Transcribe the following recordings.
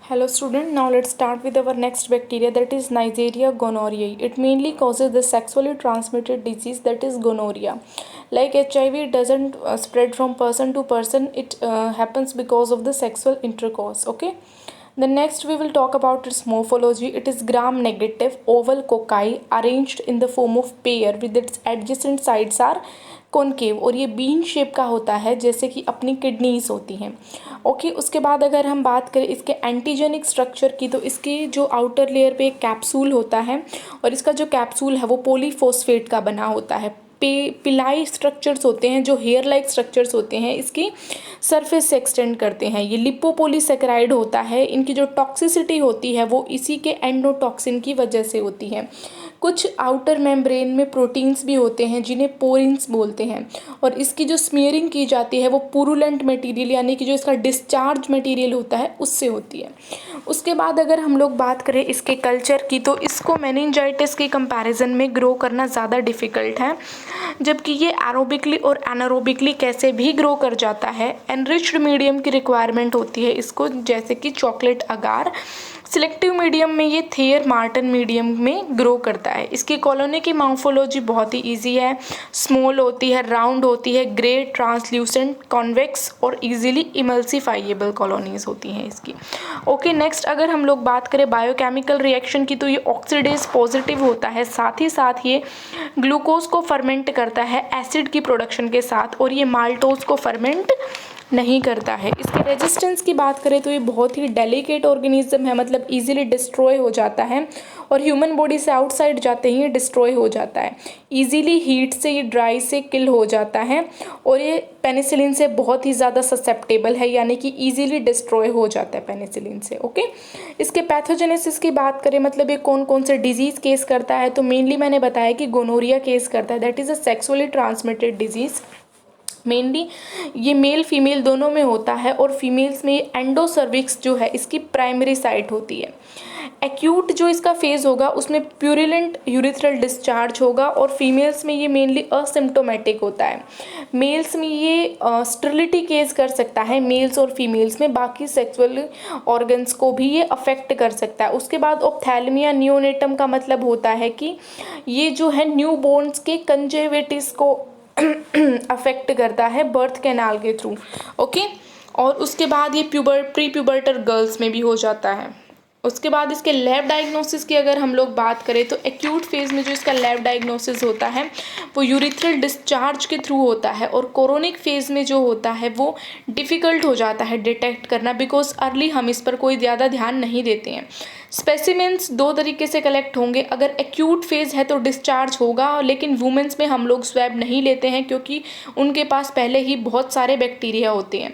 Hello student, now let's start with our next bacteria, that is Neisseria gonorrhoeae. It mainly causes the sexually transmitted disease, that is gonorrhea. Like HIV doesn't spread from person to person, it happens because of the sexual intercourse. Okay. The next we will talk about its morphology. It is gram-negative oval cocci arranged in the form of pear with its adjacent sides are concave, और ये bean shape का होता है जैसे कि अपनी kidneys होती हैं. ओके. उसके बाद अगर हम बात करें इसके एंटीजेनिक स्ट्रक्चर की, तो इसकी जो आउटर लेयर पे एक कैप्सूल होता है और इसका जो कैप्सूल है वो पॉलीफॉस्फेट का बना होता है. पिलाई स्ट्रक्चर्स होते हैं जो हेयर लाइक स्ट्रक्चर्स होते हैं इसकी सरफेस से एक्सटेंड करते हैं. ये लिपोपोलीसेकेराइड होता है. इनकी जो टॉक्सिसिटी होती है वो इसी के एंडोटॉक्सिन की वजह से होती है. कुछ आउटर मेम्ब्रेन में प्रोटीन्स भी होते हैं जिन्हें पोरिन्स बोलते हैं, और इसकी जो स्मीयरिंग की जाती है वो पुरुलेंट मटेरियल यानी कि जो इसका डिस्चार्ज मटेरियल होता है उससे होती है. उसके बाद अगर हम लोग बात करें इसके कल्चर की, तो इसको मेनिंजाइटिस के कंपैरिजन में ग्रो करना ज़्यादा डिफ़िकल्ट है, जबकि ये एरोबिकली और एनारोबिकली कैसे भी ग्रो कर जाता है. एनरिच्ड मीडियम की रिक्वायरमेंट होती है इसको, जैसे कि चॉकलेट अगार. सिलेक्टिव मीडियम में ये थेयर मार्टन मीडियम में ग्रो करता है. इसकी कॉलोनी की मॉर्फोलॉजी बहुत ही इजी है. स्मॉल होती है, राउंड होती है, ग्रे, ट्रांसल्यूसेंट, कॉन्वेक्स और इजीली इमल्सिफाइएबल कॉलोनीज होती हैं इसकी. ओके. नेक्स्ट अगर हम लोग बात करें बायोकेमिकल रिएक्शन की, तो ये ऑक्सीडेज पॉजिटिव होता है. साथ ही साथ ये ग्लूकोज को फर्मेंट करता है एसिड की प्रोडक्शन के साथ, और ये माल्टोज को फर्मेंट नहीं करता है. इसके रेजिस्टेंस की बात करें तो ये बहुत ही डेलिकेट ऑर्गेनिज्म है, मतलब इजीली डिस्ट्रॉय हो जाता है और ह्यूमन बॉडी से आउटसाइड जाते ही ये डिस्ट्रॉय हो जाता है. इजीली हीट से, ये ड्राई से किल हो जाता है, और ये पेनिसिलिन से बहुत ही ज़्यादा ससेप्टेबल है, यानी कि इजीली डिस्ट्रॉय हो जाता है पेनिसिलिन से. ओके. इसके पैथोजेनेसिस की बात करें, मतलब ये कौन कौन से डिजीज़ केस करता है, तो मेनली मैंने बताया कि गोनोरिया केस करता है, that is a sexually transmitted disease. Mainly ये मेल फीमेल दोनों में होता है, और फीमेल्स में ये एंडोसर्विक्स जो है इसकी प्राइमरी साइट होती है. एक्यूट जो इसका फेज़ होगा उसमें प्यूरिलेंट यूरिथ्रल डिस्चार्ज होगा, और फीमेल्स में ये मेनली असिम्प्टोमेटिक होता है. मेल्स में ये स्टेरिलिटी केस कर सकता है, मेल्स और फीमेल्स में. बाकी सेक्सुअल ऑर्गन्स को भी ये अफेक्ट कर सकता है. उसके बाद ऑप्थैल्मिया नियोनेटम का मतलब होता है कि ये जो है न्यू बोर्न्स के कंजेवेटिस को अफेक्ट करता है बर्थ कैनाल के थ्रू. ओके. और उसके बाद ये प्री प्यूबर्टर गर्ल्स में भी हो जाता है. उसके बाद इसके लैब डायग्नोसिस की अगर हम लोग बात करें, तो एक्यूट फेज़ में जो इसका लैब डायग्नोसिस होता है वो यूरिथ्रल डिस्चार्ज के थ्रू होता है, और कोरोनिक फेज़ में जो होता है वो डिफ़िकल्ट हो जाता है डिटेक्ट करना, बिकॉज अर्ली हम इस पर कोई ज़्यादा ध्यान नहीं देते हैं. स्पेसिमेंट्स दो तरीके से कलेक्ट होंगे. अगर एक्यूट फेज़ है तो डिस्चार्ज होगा, लेकिन वुमेंस में हम लोग स्वैब नहीं लेते हैं क्योंकि उनके पास पहले ही बहुत सारे बैक्टीरिया होते हैं.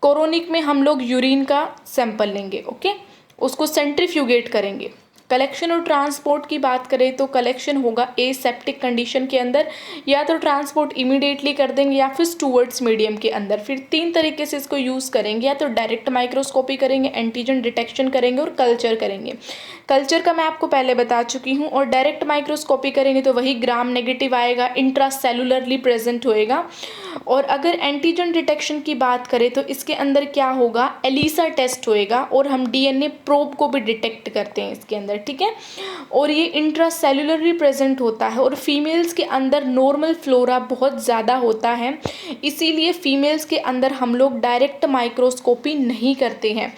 कोरोनिक में हम लोग यूरिन का सैंपल लेंगे. ओके. उसको सेंट्रीफ्यूगेट करेंगे. कलेक्शन और ट्रांसपोर्ट की बात करें तो कलेक्शन होगा एसेप्टिक कंडीशन के अंदर, या तो ट्रांसपोर्ट इमीडिएटली कर देंगे या फिर स्टूवर्ड्स मीडियम के अंदर. फिर तीन तरीके से इसको यूज़ करेंगे, या तो डायरेक्ट माइक्रोस्कोपी करेंगे, एंटीजन डिटेक्शन करेंगे और कल्चर करेंगे. कल्चर का मैं आपको पहले बता चुकी हूँ, और डायरेक्ट माइक्रोस्कोपी करेंगे तो वही ग्राम नेगेटिव आएगा, इंट्रासेलुलरली प्रेजेंट होएगा. और अगर एंटीजन डिटेक्शन की बात करें तो इसके अंदर क्या होगा, एलिसा टेस्ट होएगा, और हम डीएनए प्रोब को भी डिटेक्ट करते हैं इसके अंदर. ठीक है. और ये इंट्रासेलुलरली प्रेजेंट होता है, और फीमेल्स के अंदर नॉर्मल फ्लोरा बहुत ज़्यादा होता है, इसीलिए फीमेल्स के अंदर हम लोग डायरेक्ट माइक्रोस्कोपी नहीं करते हैं,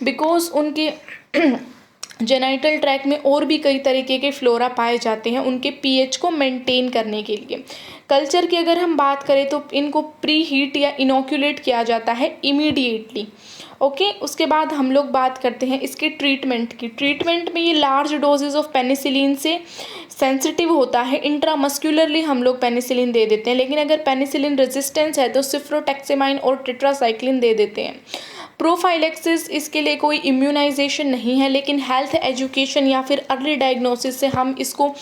बिकॉज उनके जेनाइटल ट्रैक में और भी कई तरीके के फ्लोरा पाए जाते हैं उनके पीएच को मेंटेन करने के लिए. कल्चर की अगर हम बात करें तो इनको प्री हीट या इनोक्यूलेट किया जाता है इमीडिएटली. ओके. उसके बाद हम लोग बात करते हैं इसके ट्रीटमेंट की. ट्रीटमेंट में ये लार्ज डोजेज ऑफ पेनिसिलिन से सेंसिटिव होता है. इंट्रामस्कुलरली हम लोग पेनिसिलिन दे देते हैं, लेकिन अगर पेनिसिलिन रेजिस्टेंस है तो सिफ्रोटेक्सिमाइन और टेट्रासाइक्लिन दे देते हैं. प्रोफाइलेक्सिस इसके लिए कोई इम्यूनाइजेशन नहीं है, लेकिन हेल्थ एजुकेशन या फिर अर्ली डायग्नोसिस से हम इसको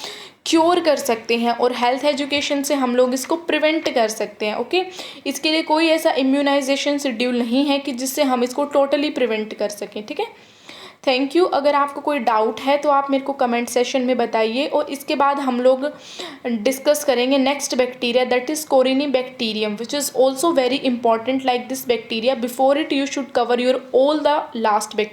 क्योर कर सकते हैं, और हेल्थ एजुकेशन से हम लोग इसको प्रिवेंट कर सकते हैं. ओके. इसके लिए कोई ऐसा इम्यूनाइजेशन शेड्यूल नहीं है कि जिससे हम इसको टोटली प्रिवेंट कर सकें. ठीक है. Thank you. अगर आपको कोई डाउट है तो आप मेरे को कमेंट सेशन में बताइए, और इसके बाद हम लोग डिस्कस करेंगे next bacteria, that is corynebacterium, which is also very important. Like this bacteria, before it you should cover your all the last bacteria.